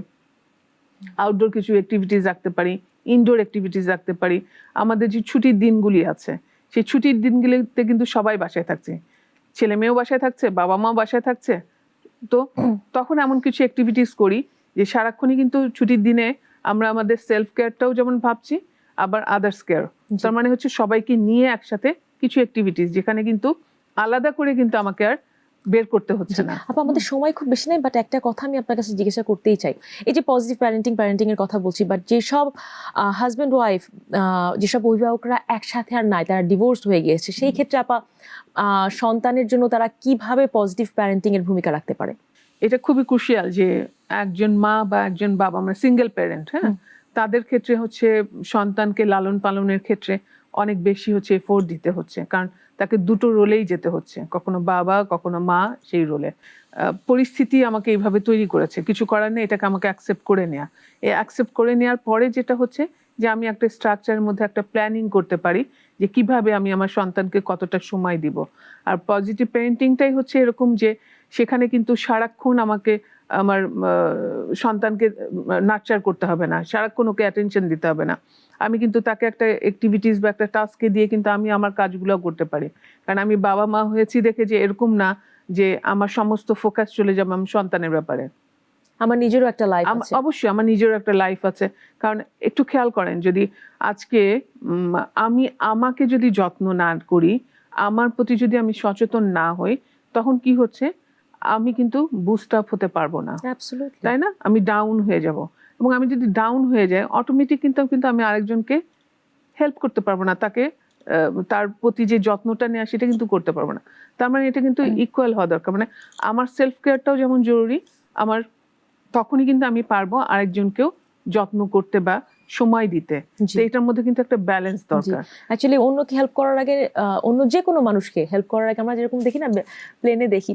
আউটডোর কিছু অ্যাক্টিভিটিস রাখতে পারি, ইনডোর অ্যাক্টিভিটিস রাখতে পারি। আমাদের যে ছুটির দিনগুলি আছে, সেই ছুটির দিনগুলিতে কিন্তু সবাই বাসায় থাকছে, ছেলে মেয়েও বাসায় থাকছে, বাবা মাও বাসায় থাকছে। তো তখন এমন কিছু অ্যাক্টিভিটিস করি যে সারাক্ষণই কিন্তু ছুটির দিনে আমরা আমাদের সেলফ কেয়ারটাও যেমন ভাবছি, আবার আদার্স কেয়ার। তার মানে হচ্ছে সবাইকে নিয়ে একসাথে কিছু অ্যাক্টিভিটিস, যেখানে কিন্তু আলাদা করে কিন্তু আমাকে আর বের করতে হচ্ছে না। আমাদের সময় খুব বেশি নাই, বাট একটা কথা আমি আপনার কাছে জিজ্ঞাসা করতেই চাই। এই যে পজিটিভ প্যারেন্টিং এর কথা বলছি, বাট যেসব হাজব্যান্ড ওয়াইফ, যেসব অভিভাবকরা একসাথে আর নাই, তারা ডিভোর্স হয়ে গিয়েছে, সেই ক্ষেত্রে সন্তানের জন্য তারা কিভাবে পজিটিভ প্যারেন্টিং এর ভূমিকা রাখতে পারে? এটা খুবই ক্রুশিয়াল যে একজন মা বা একজন বাবা, আমরা সিঙ্গেল প্যারেন্ট, হ্যাঁ, তাদের ক্ষেত্রে হচ্ছে সন্তানকে লালন পালনের ক্ষেত্রে অনেক বেশি হচ্ছে এফোর্ট দিতে হচ্ছে, কারণ তাকে দুটো রোলেই যেতে হচ্ছে, কখনো বাবা কখনো মা, সেই রোলে। পরিস্থিতি আমাকে এইভাবে তৈরি করেছে, কিছু করার নেই, এটাকে আমাকে অ্যাকসেপ্ট করে নেওয়া। এই অ্যাকসেপ্ট করে নেওয়ার পরে যেটা হচ্ছে যে আমি একটা স্ট্রাকচারের মধ্যে একটা প্ল্যানিং করতে পারি যে কিভাবে আমি আমার সন্তানকে কতটা সময় দিব। আর পজিটিভ প্যারেন্টিংটাই হচ্ছে এরকম যে সেখানে কিন্তু সারাক্ষণ আমাকে আমার সন্তানকে নার্চার করতে হবে না, সারাক্ষণ ওকে অ্যাটেনশন দিতে হবে না। আমি কিন্তু তাকে একটা অ্যাক্টিভিটিস বা একটা টাস্কে দিয়ে কিন্তু আমি আমার কাজগুলো করতে পারি। কারণ আমি বাবা মা হয়েছি দেখে যে এরকম না যে আমার সমস্ত ফোকাস চলে যাবে আমার সন্তানের ব্যাপারে। আমার নিজেরও একটা লাইফ আছে। অবশ্যই আমার নিজেরও একটা লাইফ আছে। কারণ একটু খেয়াল করেন, যদি আজকে আমাকে যদি যত্ন না করি, আমার প্রতি যদি আমি সচেতন না হই, তখন কি হচ্ছে, আমি কিন্তু বুস্ট আপ হতে পারবো না, তাই না? আমি ডাউন হয়ে যাব, এবং আমি যদি ডাউন হয়ে যাই, অটোমেটিক কিন্তু আমি আরেকজনকে হেল্প করতে পারবো না, তাকে তার প্রতি যে যত্নটা নেওয়া সেটা কিন্তু করতে পারবো না। তার মানে এটা কিন্তু ইকুয়াল হওয়া দরকার। মানে আমার সেলফ কেয়ারটাও যেমন জরুরি, আমার তখনই কিন্তু আমি পারবো আরেকজনকেও যত্ন করতে বা সময় দিতে। এটার মধ্যে কিন্তু একটা ব্যালেন্স দরকার। অ্যাকচুয়ালি অন্যকে হেল্প করার আগে, অন্য যে কোনো মানুষকে হেল্প করার আগে, আমরা যেরকম দেখি না,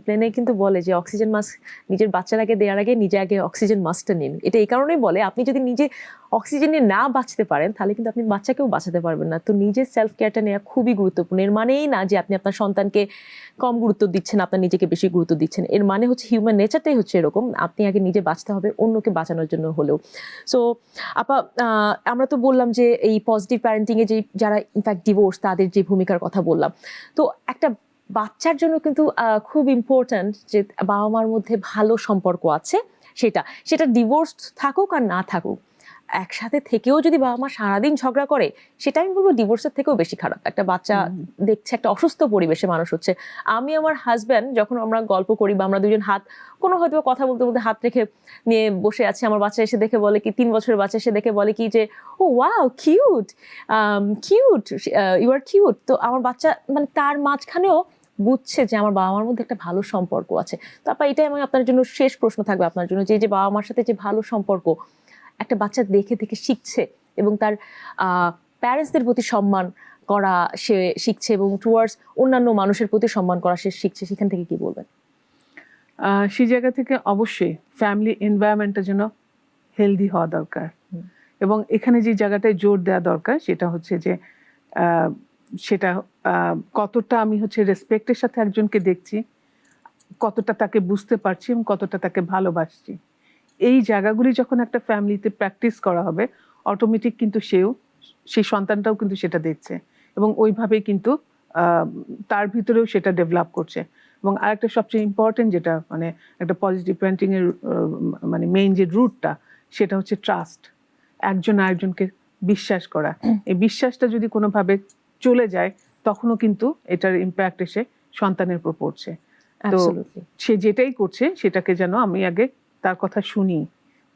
প্লেনে কিন্তু বলে যে অক্সিজেন মাস্ক নিজের বাচ্চার আগে দেওয়ার আগে নিজে আগে অক্সিজেন মাস্কটা নিন। এটা এই কারণেই বলে, আপনি যদি নিজে অক্সিজেনে না বাঁচতে পারেন তাহলে কিন্তু আপনি বাচ্চাকেও বাঁচাতে পারবেন না। তো নিজের সেলফ কেয়ারটা নেওয়া খুবই গুরুত্বপূর্ণ। এর মানেই না যে আপনি আপনার সন্তানকে কম গুরুত্ব দিচ্ছেন, আপনার নিজেকে বেশি গুরুত্ব দিচ্ছেন। এর মানে হচ্ছে হিউম্যান নেচারটাই হচ্ছে এরকম, আপনি আগে নিজে বাঁচতে হবে অন্যকে বাঁচানোর জন্য হলেও। সো আমরা তো বললাম যে এই পজিটিভ প্যারেন্টিংয়ে যে যারা ইনফ্যাক্ট ডিভোর্স, তাদের যে ভূমিকার কথা বললাম। তো একটা বাচ্চার জন্য কিন্তু খুব ইম্পর্ট্যান্ট যে বাবা মার মধ্যে ভালো সম্পর্ক আছে, সেটা ডিভোর্স থাকুক আর না থাকুক, একসাথে থেকেও যদি বাবা মা সারাদিন ঝগড়া করে, সেটা আমি বলবো ডিভোর্সের থেকেও বেশি খারাপ। একটা বাচ্চা দেখছে একটা অসুস্থ পরিবেশে মানুষ হচ্ছে। আমি আমার হাজব্যান্ড যখন আমরা গল্প করি বা আমরা দুজন হাত কোনো হয়তো কথা বলতে বলতে হাত রেখে নিয়ে বসে আছি, আমার বাচ্চা এসে দেখে বলে কি, 3 বছরের বাচ্চা এসে দেখে বলে কি যে ও wow cute, cute, you are cute. তো আমার বাচ্চা মানে তার মাঝখানেও বুঝছে যে আমার বাবা মার মধ্যে একটা ভালো সম্পর্ক আছে। তো আপা এটাই আমি আপনার জন্য শেষ প্রশ্ন থাকবে আপনার জন্য, যে যে বাবা মার সাথে যে ভালো সম্পর্ক একটা বাচ্চা দেখে দেখে শিখছে এবং তার প্যারেন্টসদের প্রতি সম্মান করা সে শিখছে এবং টুয়ার্ডস অন্যান্য মানুষের প্রতি সম্মান করা সে শিখছে, সেখান থেকে কি বলবেন? সেই জায়গা থেকে অবশ্যই ফ্যামিলি এনভায়রনমেন্টের জন্য হেলদি হওয়া দরকার। এবং এখানে যে জায়গাটায় জোর দেওয়া দরকার সেটা হচ্ছে যে সেটা কতটা আমি হচ্ছে রেসপেক্টের সাথে একজনকে দেখছি, কতটা তাকে বুঝতে পারছি এবং কতটা তাকে ভালোবাসছি। এই জায়গাগুলি যখন একটা ফ্যামিলিতে প্র্যাকটিস করা হবে, অটোমেটিক কিন্তু সেই সন্তানটাও কিন্তু সেটা দেখছে এবং ওইভাবেই কিন্তু তার ভিতরেও সেটা ডেভেলপ করছে। এবং আরেকটা সবচেয়ে ইম্পর্টেন্ট যেটা মানে একটা পজিটিভ প্যারেন্টিং এর মানে মেইন যে রুটটা, সেটা হচ্ছে ট্রাস্ট। একজন আরেকজনকে বিশ্বাস করা। এই বিশ্বাসটা যদি কোনোভাবে চলে যায়, তখনও কিন্তু এটার ইম্প্যাক্ট এসে সন্তানের উপর পড়ছে। তো সে যেটাই করছে সেটাকে যেন আমি আগে তার কথা শুনি,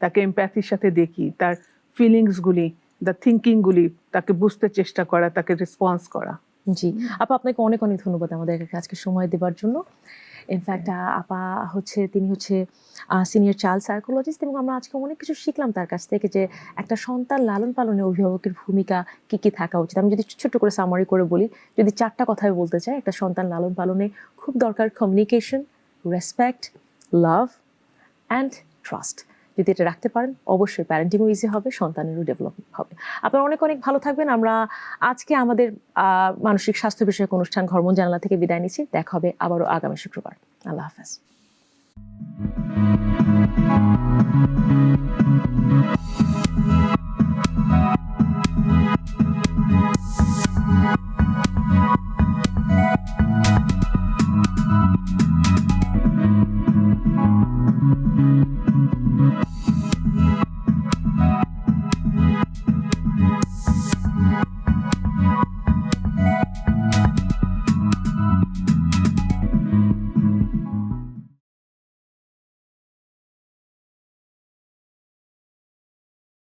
তাকে এমপ্যাথির সাথে দেখি, তার ফিলিংসগুলি, দ্য থিঙ্কিংগুলি তাকে বুঝতে চেষ্টা করা, তাকে রেসপন্স করা। জি আপা, আপনাকে অনেক অনেক ধন্যবাদ আমাদেরকে আজকে সময় দেওয়ার জন্য। ইনফ্যাক্ট আপা তিনি হচ্ছে সিনিয়র চাইল্ড সাইকোলজিস্ট এবং আমরা আজকে অনেক কিছু শিখলাম তার কাছ থেকে, যে একটা সন্তান লালন পালনে অভিভাবকের ভূমিকা কি কি থাকা উচিত। আমি যদি ছোট্ট করে সামারি করে বলি, যদি 4টা কথাই বলতে চাই, একটা সন্তান লালন পালনে খুব দরকার communication, respect, love and trust. যদি এটা রাখতে পারেন অবশ্যই প্যারেন্টিংও ইজি হবে, সন্তানেরও ডেভেলপমেন্ট হবে। আপনারা অনেক অনেক ভালো থাকবেন। আমরা আজকে আমাদের মানসিক স্বাস্থ্য বিষয়ক অনুষ্ঠান হরমোন জানালা থেকে বিদায় নিচ্ছি। দেখা হবে আবারও আগামী শুক্রবার। আল্লাহ হাফেজ।